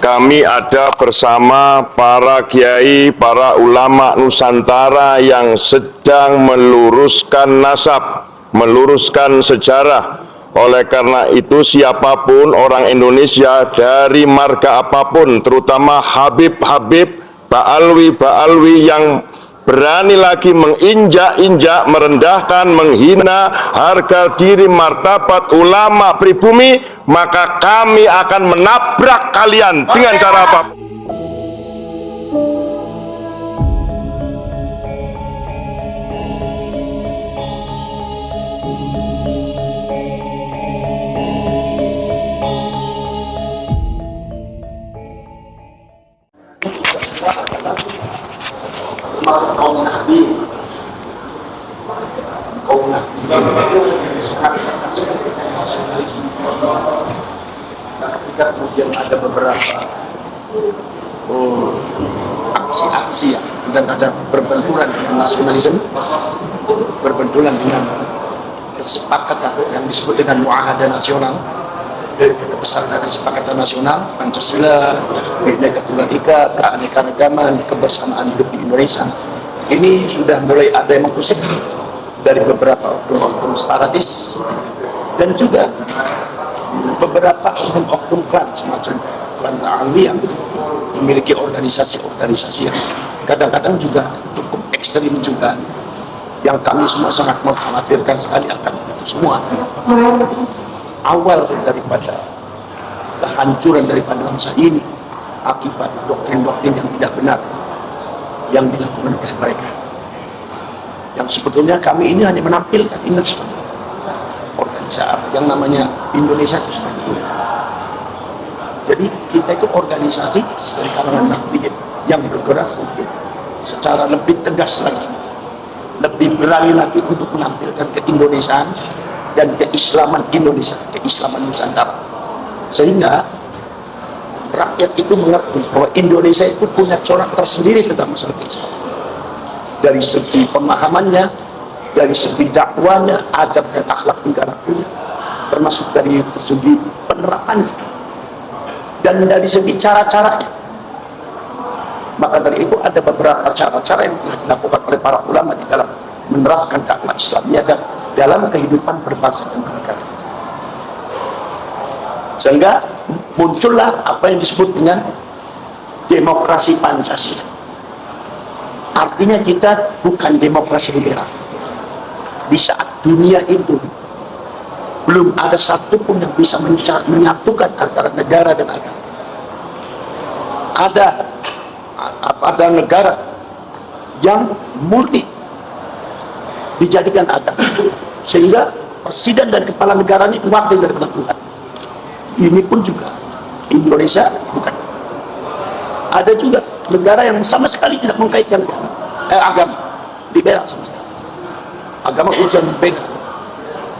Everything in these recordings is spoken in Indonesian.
kami ada bersama para kiai, para ulama Nusantara yang sedang meluruskan nasab, meluruskan sejarah. Oleh karena itu, siapapun orang Indonesia dari marga apapun, terutama Habib-Habib, Ba'alwi yang berani lagi menginjak-injak, merendahkan, menghina harga diri, martabat ulama pribumi, maka kami akan menabrak kalian dengan cara apapun. Kaum Nabi ketika kemudian ada beberapa aksi-aksi yang kadang-kadang berbenturan dengan nasionalisme, berbenturan dengan kesepakatan yang disebut dengan muahadah nasional, kesepakatan nasional, Pancasila, Bhinneka Tunggal Ika, keanekaragaman, kebersamaan hidup di Indonesia. Ini sudah mulai ada yang mengusik dari beberapa oknum-oknum separatis dan juga beberapa oknum-oknum klan semacam klan Ba'alwi yang memiliki organisasi-organisasi yang kadang-kadang juga cukup ekstrim juga, yang kami semua sangat mengkhawatirkan sekali akan itu semua. Awal daripada kehancuran daripada bangsa ini akibat doktrin-doktrin yang tidak benar yang dilakukan oleh mereka, yang sebetulnya kami ini hanya menampilkan Indonesia, organisasi yang namanya Indonesia itu seperti ini. Jadi kita itu organisasi dari kalangan nahdliyin yang bergerak untuk secara lebih tegas lagi, lebih berani lagi untuk menampilkan keindonesiaan dan keislaman Indonesia, keislaman Nusantara, sehingga rakyat itu mengerti bahwa Indonesia itu punya corak tersendiri tentang masalah Islam, dari segi pemahamannya, dari segi dakwanya, adab dan akhlak tingkah lakunya, termasuk dari segi penerapannya dan dari segi cara-caranya. Maka dari itu ada beberapa cara-cara yang telah dilakukan oleh para ulama di dalam menerapkan dakwah Islamnya dan dalam kehidupan berbangsa dan bernegara, sehingga muncullah apa yang disebut dengan demokrasi Pancasila. Artinya kita bukan demokrasi liberal. Di saat dunia itu belum ada satupun yang bisa menyatukan antara negara dan agama. Ada negara yang murni dijadikan agama, sehingga presiden dan kepala negara ini wakil daripada Tuhan. Ini pun juga Indonesia bukan. Ada juga negara yang sama sekali tidak mengkaitkan negara, agama, liberal sama sekali. Agama urusan beda,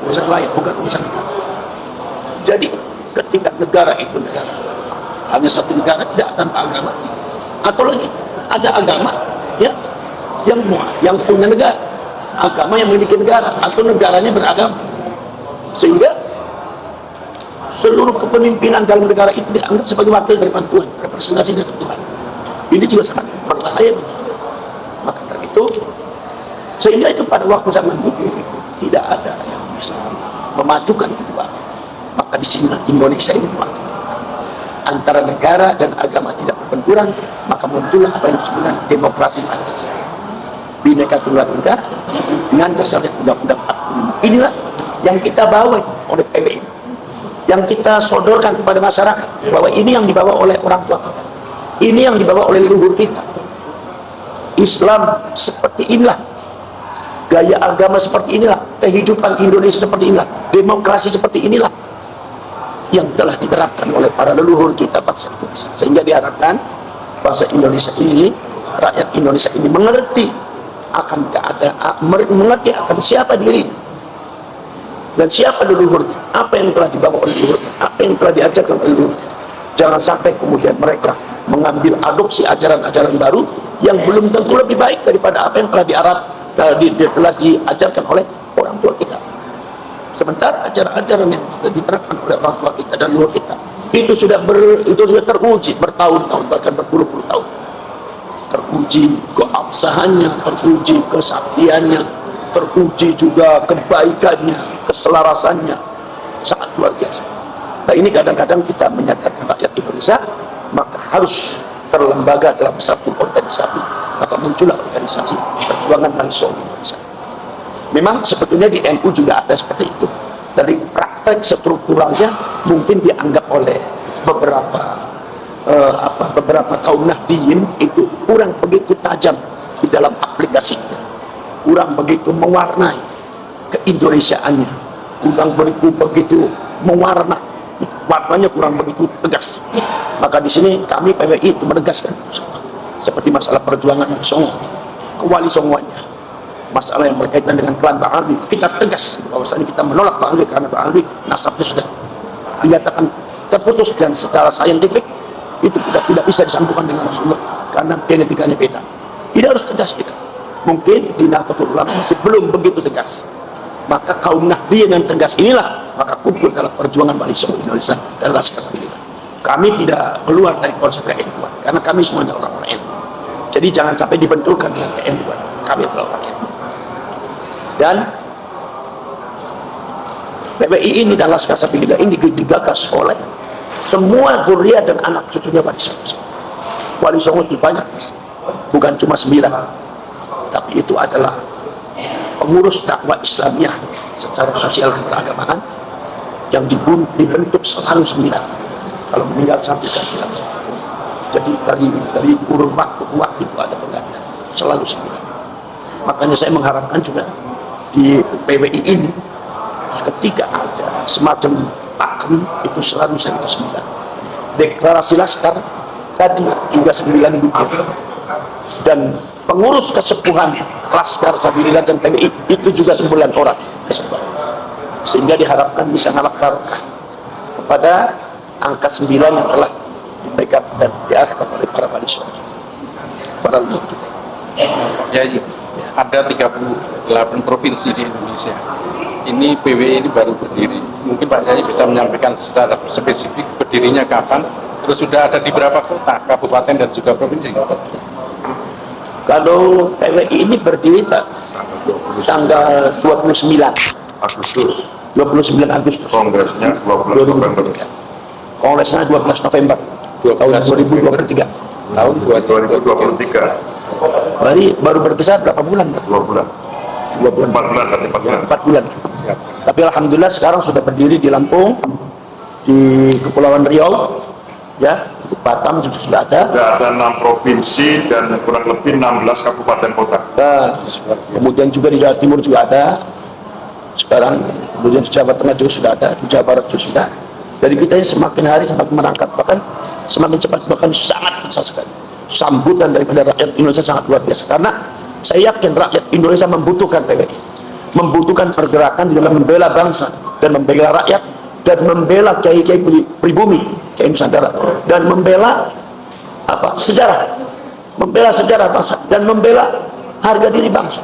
urusan lain, bukan urusan negara. Jadi ketika negara itu negara, hanya satu negara tidak tanpa agama, atau lagi ada agama ya yang punya negara, agama yang memiliki negara, atau negaranya beragama, sehingga seluruh kepemimpinan dalam negara itu dianggap sebagai wakil dari Tuhan, representasi dari Tuhan. Ini juga sangat berbahaya. Maka dari itu, sehingga itu pada waktu zaman dulu itu tidak ada yang bisa memajukan kedua. Maka di sini Indonesia ini memajukan antara negara dan agama tidak berbenturan, maka muncullah apa yang disebut dengan demokrasi Pancasila, Bhinneka Tunggal Ika dengan dasarnya Undang-Undang 45. Inilah yang kita bawa oleh PBI, yang kita sodorkan kepada masyarakat, bahwa ini yang dibawa oleh orang tua kita, ini yang dibawa oleh leluhur kita. Islam seperti inilah, gaya agama seperti inilah, kehidupan Indonesia seperti inilah, demokrasi seperti inilah yang telah diterapkan oleh para leluhur kita bangsa Indonesia, sehingga diharapkan bangsa Indonesia ini, rakyat Indonesia ini mengerti akan keadaan, mengerti akan siapa dirinya dan siapa leluhurnya, apa yang telah dibawa oleh leluhurnya, apa yang telah diajarkan oleh leluhurnya. Jangan sampai kemudian mereka mengambil adopsi ajaran-ajaran baru yang belum tentu lebih baik daripada apa yang telah telah diajarkan oleh orang tua kita. Sementara ajaran-ajaran yang diterapkan oleh orang tua kita dan leluhur kita itu sudah teruji bertahun-tahun, bahkan berpuluh-puluh tahun. Teruji keabsahannya, teruji kesaktiannya, teruji juga kebaikannya, keselarasannya, sangat luar biasa. Nah, ini kadang-kadang kita menyadarkan rakyat Indonesia, maka harus terlembaga dalam satu organisasi, maka muncullah organisasi perjuangan mahasiswa Indonesia. Memang sebetulnya di NU juga ada seperti itu. Dari praktek strukturalnya mungkin dianggap oleh beberapa kaum nahdiyin itu kurang begitu tajam di dalam aplikasinya, kurang begitu mewarnai keindonesiaannya, kurang begitu mewarna, warnanya kurang begitu tegas. Maka di sini kami PWI itu menegaskan seperti masalah perjuangan yang Songo, kewali Songoannya, masalah yang berkaitan dengan klan Bang Alwi, kita tegas bahwasanya kita menolak Bang Alwi karena Bang Alwi nasabnya sudah dinyatakan terputus dan secara saintifik itu sudah tidak bisa disambungkan dengan Rasulullah karena genetikanya beda. Tidak harus tegas kita. Mungkin di Nahdlatul Ulama masih belum begitu tegas. Maka kaum Nahdliyin yang tegas inilah maka kumpul dalam perjuangan mahasiswa Indonesia dan Laskar Sabilillah. Kami tidak keluar dari konsep ke-NU karena kami semuanya orang-orang NU. Jadi jangan sampai dibenturkan dengan ke-NU. Kami adalah orang NU. Dan PWI ini dan Laskar Sabilillah ini digagas oleh semua zuriat dan anak cucunya Wali Songo. Wali Songo itu banyak, bukan cuma 9, tapi itu adalah pengurus dakwah Islamiyah secara sosial keberagamaan yang dibentuk selalu 9. Kalau meninggal satu kan hilang. Jadi dari kurun waktu ke waktu itu ada penggantian selalu 9. Makanya saya mengharapkan juga di PWI ini ketika ada semacam pakem itu selalu saya 9. Deklarasi Laskar tadi juga 9 dukir, dan pengurus kesepuhan Laskar Sabilillah dan PWI itu juga 9 orang kesepuhan, sehingga diharapkan bisa ngalap barokah kepada angka 9 yang telah dipegang dan diarahkan oleh para wali songo kita, para leluhur kita. Ya, ada 38 provinsi di Indonesia. Ini PWI ini baru berdiri. Mungkin Pak Yai bisa menyampaikan secara spesifik berdirinya kapan, terus sudah ada di berapa kota, kabupaten dan juga provinsi. Kalau PWI ini berdiri tanggal 29 Agustus. 29 Agustus. Kongresnya 12 November. Kongresnya 12 November tahun 2023. Tahun 2023. Baru berkisar berapa bulan? 2 bulan. 2 bulan. 4 bulan, berarti 4 bulan. 4 bulan. Tapi alhamdulillah sekarang sudah berdiri di Lampung, di Kepulauan Riau, ya, di Batam sudah ada. Sudah ada 6 provinsi dan kurang lebih 16 kabupaten kota. Nah, kemudian juga di Jawa Timur juga ada. Sekarang kemudian di Jawa Tengah juga sudah ada, di Jawa Barat juga sudah. Jadi kita ini semakin hari semakin merangkak, bahkan semakin cepat, bahkan sangat besar sekali. Sambutan daripada rakyat Indonesia sangat luar biasa, karena saya yakin rakyat Indonesia membutuhkan PWI, membutuhkan pergerakan di dalam membela bangsa dan membela rakyat dan membela kiai-kiai pribumi, kiai Nusantara, dan membela sejarah, membela sejarah bangsa dan membela harga diri bangsa.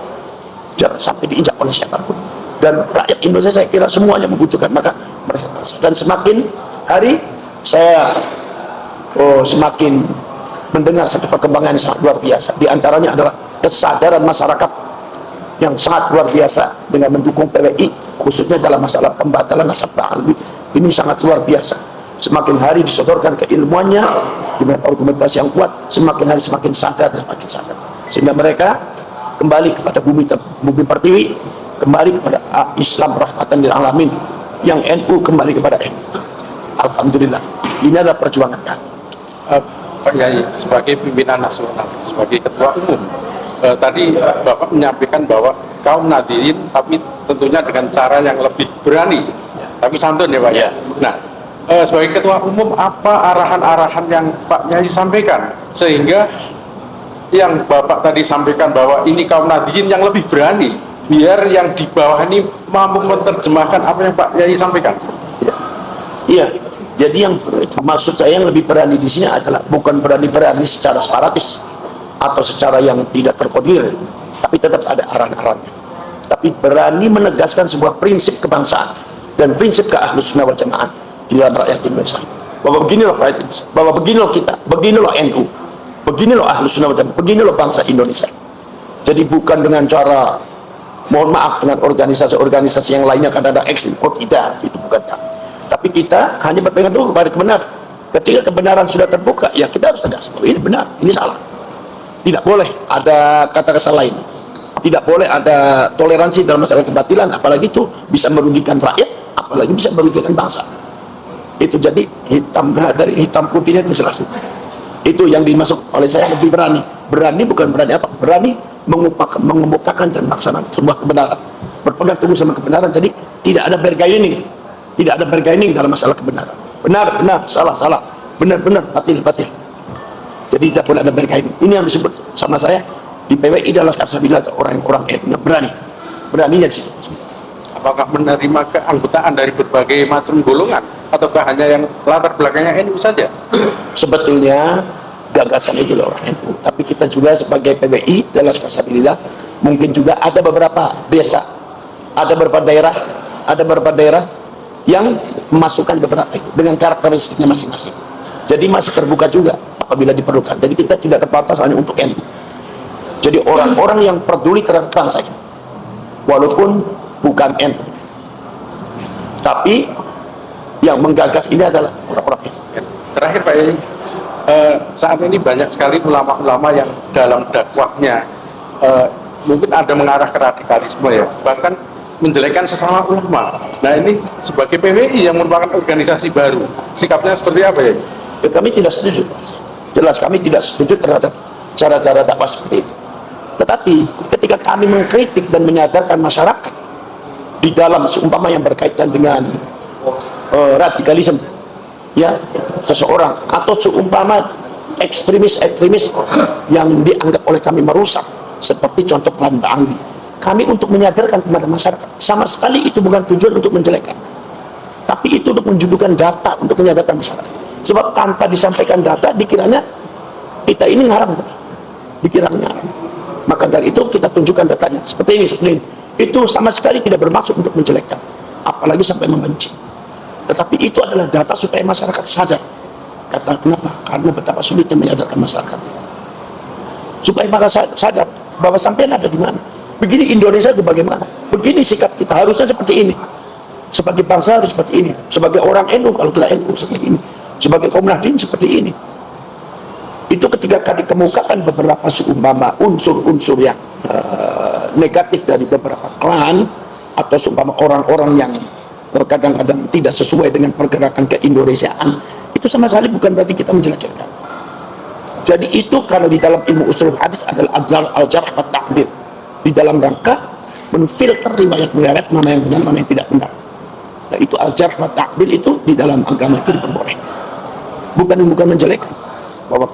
Jangan sampai diinjak oleh siapapun. Dan rakyat Indonesia saya kira semuanya membutuhkan, maka merasa bangsa. Dan semakin hari saya semakin mendengar satu perkembangan yang sangat luar biasa. Di antaranya adalah kesadaran masyarakat yang sangat luar biasa dengan mendukung PWI, khususnya dalam masalah pembatalan nasab Bang Alwi. Ini sangat luar biasa. Semakin hari disodorkan keilmuannya dengan argumentasi yang kuat, semakin hari semakin sadar dan semakin sadar. Sehingga mereka kembali kepada bumi pertiwi, kembali kepada Islam rahmatan lil alamin, yang NU kembali kepada NU. Alhamdulillah, ini adalah perjuangan kami. Pak Yai, sebagai pimpinan nasional, sebagai ketua umum, tadi Bapak menyampaikan bahwa kaum Nahdliyin, tapi tentunya dengan cara yang lebih berani, tapi santun ya Pak ya. Nah, sebagai ketua umum, apa arahan-arahan yang Pak Yai sampaikan sehingga yang Bapak tadi sampaikan bahwa ini kaum Nahdliyin yang lebih berani, biar yang di bawah ini mampu menerjemahkan apa yang Pak Yai sampaikan? Iya. Jadi yang maksud saya yang lebih berani di sini adalah bukan berani secara separatis atau secara yang tidak terkodir, tapi tetap ada arahan-arahannya. Tapi berani menegaskan sebuah prinsip kebangsaan dan prinsip keahlussunnah wal jamaah di dalam rakyat Indonesia. bahwa begini loh rakyat Indonesia, bahwa begini loh kita, begini loh NU, begini loh Ahlus Sunnah wal Jamaah, begini loh bangsa Indonesia. Jadi bukan dengan cara, mohon maaf, dengan organisasi-organisasi yang lainnya kan ada ekstrim. Oh tidak, itu bukan. Tapi kita hanya berpegang teguh pada kebenaran. Ketika kebenaran sudah terbuka, ya kita harus tegas. Oh, ini benar, ini salah. Tidak boleh ada kata-kata lain. Tidak boleh ada toleransi dalam masalah kebatilan, apalagi itu bisa merugikan rakyat, apalagi bisa merugikan bangsa. Itu jadi hitam dari hitam putihnya itu jelas. Itu yang dimasuk oleh saya lebih berani. Berani bukan berani apa? Berani mengemukakan dan melaksanakan sebuah kebenaran. Berpegang teguh sama kebenaran. Jadi tidak ada bergaining. Tidak ada bergaining dalam masalah kebenaran. Benar, benar, salah, salah. Benar, benar, batil, batil. Jadi tidak boleh ada bergaining. Ini yang disebut sama saya di PWI dan Laskar Sabila, orang-orang yang berani. Beraninya di situ. Apakah menerima keanggotaan dari berbagai macam golongan ataukah hanya yang latar belakangnya NU saja? Sebetulnya gagasan itu orang NU, tapi kita juga sebagai PWI dan Laskar Sabila mungkin juga ada beberapa desa, ada beberapa daerah yang memasukkan beberapa itu dengan karakteristiknya masing-masing. Jadi masih terbuka juga apabila diperlukan. Jadi kita tidak terbatas hanya untuk NU. Jadi orang-orang yang peduli terhadap bangsa ini, walaupun bukan NU, tapi yang menggagas ini adalah orang-orang NU. Terakhir Pak Yai, saat ini banyak sekali ulama-ulama yang dalam dakwahnya mungkin ada mengarah ke radikalisme ya, bahkan menjelekkan sesama ulama. Nah ini sebagai PWI yang merupakan organisasi baru, sikapnya seperti apa ya? Ya, kami tidak setuju. Jelas kami tidak setuju terhadap cara-cara dakwah seperti itu. Tetapi ketika kami mengkritik dan menyadarkan masyarakat di dalam seumpama yang berkaitan dengan radikalisme, ya seseorang atau seumpama ekstremis yang dianggap oleh kami merusak, seperti contoh klan Bangli, kami untuk menyadarkan kepada masyarakat, sama sekali itu bukan tujuan untuk menjelekkan, tapi itu untuk menunjukkan data untuk menyadarkan masyarakat. Sebab tanpa disampaikan data dikiranya kita ini ngarang, dikira ngarang. Maka dari itu kita tunjukkan datanya seperti ini. Itu sama sekali tidak bermaksud untuk menjelekkan, apalagi sampai membenci. Tetapi itu adalah data supaya masyarakat sadar. Kata kenapa? Karena betapa sulitnya menyadarkan masyarakat. Supaya mereka sadar bahwa sampai ada di mana. Begini Indonesia itu bagaimana? Begini sikap kita, harusnya seperti ini. Sebagai bangsa harus seperti ini. Sebagai orang NU, kalau kita NU seperti ini. Sebagai kaum Nahdien seperti ini. Itu ketika dikemukakan beberapa seumpama unsur-unsur yang negatif dari beberapa klan atau seumpama orang-orang yang kadang-kadang tidak sesuai dengan pergerakan keindonesiaan, itu sama sekali bukan berarti kita menjelek-jelekan. Jadi itu kalau di dalam ilmu usul hadis adalah al-jarh wa ta'dil, di dalam rangka menfilter riwayat-riwayat mana yang benar, mana yang tidak benar. Nah itu al-jarh wa ta'dil itu di dalam agama itu diperbolehkan. Bukan menjelekkan. Bahwa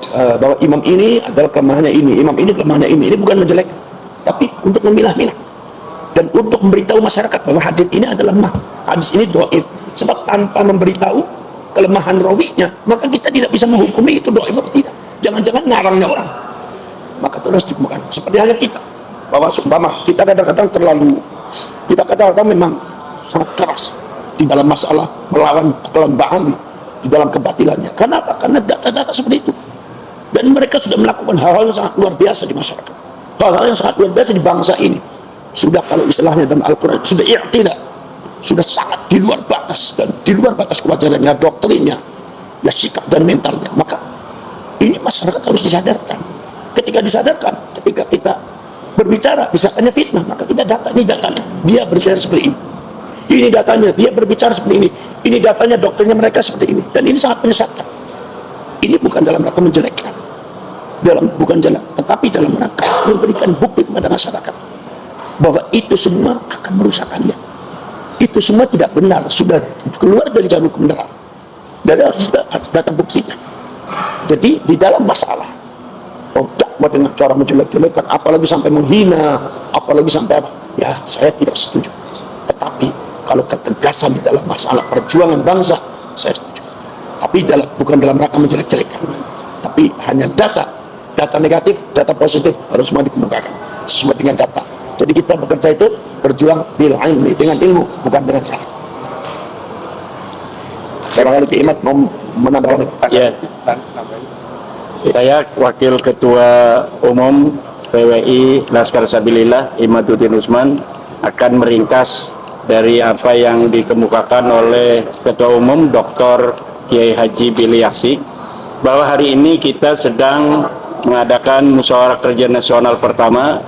imam ini adalah kelemahannya ini, imam ini kelemahannya ini bukan menjelekkan, tapi untuk memilah-milah dan untuk memberitahu masyarakat bahwa hadis ini adalah lemah, hadis ini dhaif. Sebab tanpa memberitahu kelemahan rawinya, maka kita tidak bisa menghukumi itu dhaif atau tidak. Jangan-jangan ngarangnya orang, maka itu harus ditemukan. Seperti halnya kita, bahwa seumpama kita kadang-kadang memang sangat keras di dalam masalah melawan kelembagaan di dalam kebatilannya. Kenapa? Karena data-data seperti itu. Dan mereka sudah melakukan hal-hal yang sangat luar biasa di masyarakat. Hal-hal yang sangat luar biasa di bangsa ini. Sudah kalau istilahnya dalam Al-Quran, sudah i'tida. Sudah sangat di luar batas. Dan di luar batas kewajarannya, doktrinnya, ya sikap dan mentalnya. Maka ini masyarakat harus disadarkan. Ketika disadarkan, ketika kita berbicara, misalnya fitnah, maka kita data, ini datanya. Dia berbicara seperti ini. Ini datanya, dia berbicara seperti ini. Ini datanya, dokternya mereka seperti ini. Dan ini sangat menyesatkan. Ini bukan dalam rangka menjelekkan, bukan jalan, tetapi dalam rangka memberikan bukti kepada masyarakat bahwa itu semua akan merusakkannya. Itu semua tidak benar, sudah keluar dari jalur kebenaran. Dan harus datang buktinya. Jadi di dalam masalah, dakwah dengan cara menjelek-jelekan, apalagi sampai menghina, apalagi sampai apa? Ya, saya tidak setuju. Tetapi kalau ketegasan di dalam masalah perjuangan bangsa, saya setuju. Tapi bukan dalam rangka menjelek-jelekan, tapi hanya data negatif, data positif harus semua dikemukakan sesuai dengan data. Jadi kita bekerja itu berjuang bil ilmi, dengan ilmu, bukan dengan ilmu. Barangkali Imat mau menambahkan. Ya, saya Wakil Ketua Umum PWI Laskar Sabilillah Imaduddin Usman akan meringkas dari apa yang dikemukakan oleh Ketua Umum Dr. Kiai Haji Billy Asik, bahwa hari ini kita sedang mengadakan musyawarah kerja nasional pertama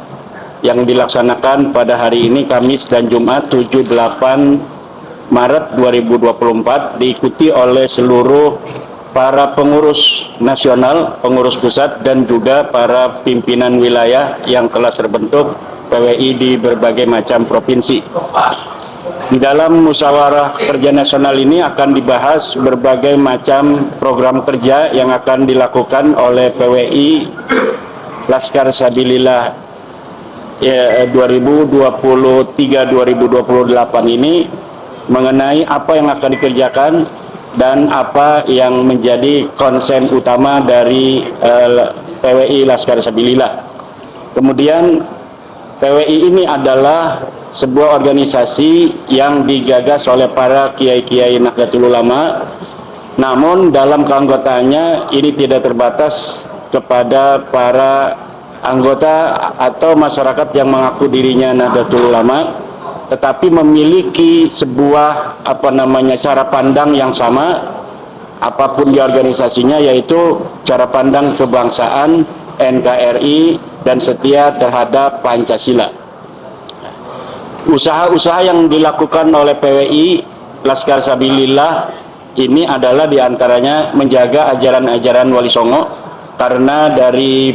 yang dilaksanakan pada hari ini Kamis dan Jumat 7-8 Maret 2024, diikuti oleh seluruh para pengurus nasional, pengurus pusat, dan juga para pimpinan wilayah yang telah terbentuk PWI di berbagai macam provinsi. Di dalam musyawarah kerja nasional ini akan dibahas berbagai macam program kerja yang akan dilakukan oleh PWI Laskar Sabilillah 2023-2028 ini, mengenai apa yang akan dikerjakan dan apa yang menjadi konsen utama dari PWI Laskar Sabilillah. Kemudian PWI ini adalah sebuah organisasi yang digagas oleh para kiai-kiai Nahdlatul Ulama, namun dalam keanggotaannya ini tidak terbatas kepada para anggota atau masyarakat yang mengaku dirinya Nahdlatul Ulama, tetapi memiliki sebuah cara pandang yang sama apapun di organisasinya, yaitu cara pandang kebangsaan, NKRI, dan setia terhadap Pancasila. Usaha-usaha yang dilakukan oleh PWI Laskar Sabilillah ini adalah diantaranya menjaga ajaran-ajaran Wali Songo, karena dari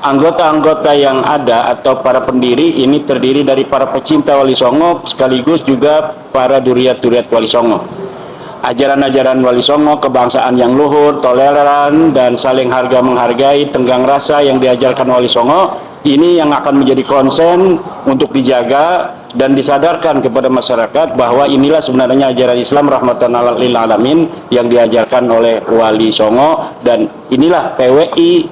anggota-anggota yang ada atau para pendiri ini terdiri dari para pecinta Wali Songo sekaligus juga para duriat-duriat Wali Songo. Ajaran-ajaran Wali Songo, kebangsaan yang luhur, toleran, dan saling harga menghargai, tenggang rasa yang diajarkan Wali Songo, ini yang akan menjadi konsen untuk dijaga dan disadarkan kepada masyarakat bahwa inilah sebenarnya ajaran Islam rahmatan lil alamin yang diajarkan oleh Wali Songo, dan inilah PWI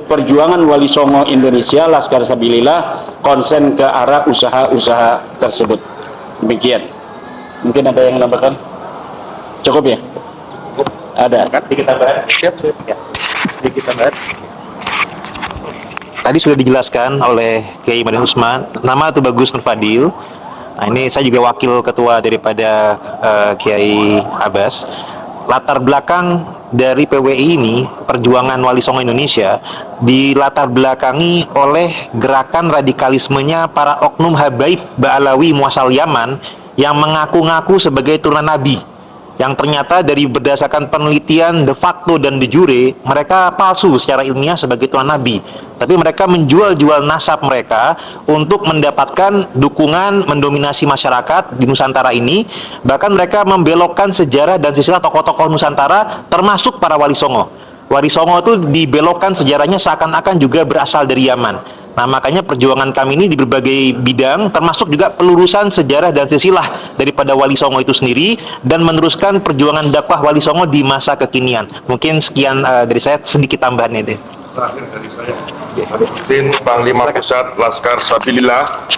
Perjuangan Wali Songo Indonesia Laskar Sabilillah konsen ke arah usaha-usaha tersebut. Demikian. Mungkin ada yang menambahkan? Cukup ya? Ada. Sedikit tambahan. Siap. Ya. Sedikit tambahan. Tadi sudah dijelaskan oleh Kiai Imaduddin Usman, nama itu Bagus Nur Fadil. Nah, ini saya juga wakil ketua daripada Kiai Abbas. Latar belakang dari PWI ini, Perjuangan Wali Songo Indonesia, dilatar belakangi oleh gerakan radikalismenya para oknum habaib Ba'alawi muasal Yaman yang mengaku-ngaku sebagai turunan Nabi, yang ternyata dari berdasarkan penelitian de facto dan de jure mereka palsu secara ilmiah sebagai turunan Nabi, tapi mereka menjual-jual nasab mereka untuk mendapatkan dukungan mendominasi masyarakat di Nusantara ini. Bahkan mereka membelokkan sejarah dan silsilah tokoh-tokoh Nusantara termasuk para Wali Songo. Wali Songo itu dibelokkan sejarahnya seakan-akan juga berasal dari Yaman. Nah, makanya perjuangan kami ini di berbagai bidang, termasuk juga pelurusan sejarah dan silsilah daripada Wali Songo itu sendiri, dan meneruskan perjuangan dakwah Wali Songo di masa kekinian. Mungkin sekian dari saya, sedikit tambahan itu. Terakhir dari saya, Din Panglima Pusat Laskar Sabilillah.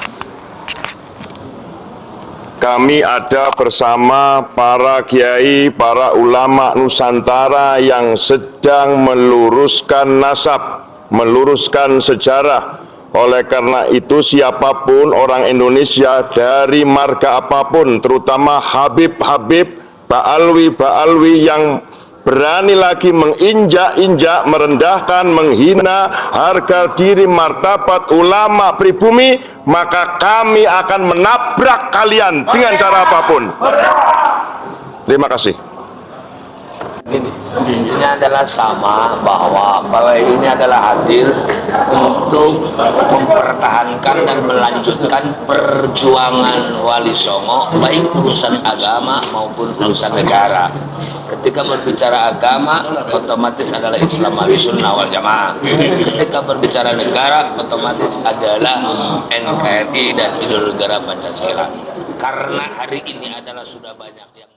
Kami ada bersama para kiai, para ulama Nusantara yang sedang meluruskan nasab, meluruskan sejarah. Oleh karena itu, siapapun orang Indonesia dari marga apapun, terutama Habib-Habib, Ba'alwi yang berani lagi menginjak-injak, merendahkan, menghina harga diri, martabat ulama pribumi, maka kami akan menabrak kalian dengan cara apapun. Terima kasih. Ini adalah sama, bahwa PWI ini adalah hadir untuk mempertahankan dan melanjutkan perjuangan Wali Songo, baik urusan agama maupun urusan negara. Ketika berbicara agama, otomatis adalah Islam Ahlussunnah wal Jamaah. Ketika berbicara negara, otomatis adalah NKRI dan Ideologi Negara Pancasila. Karena hari ini adalah sudah banyak yang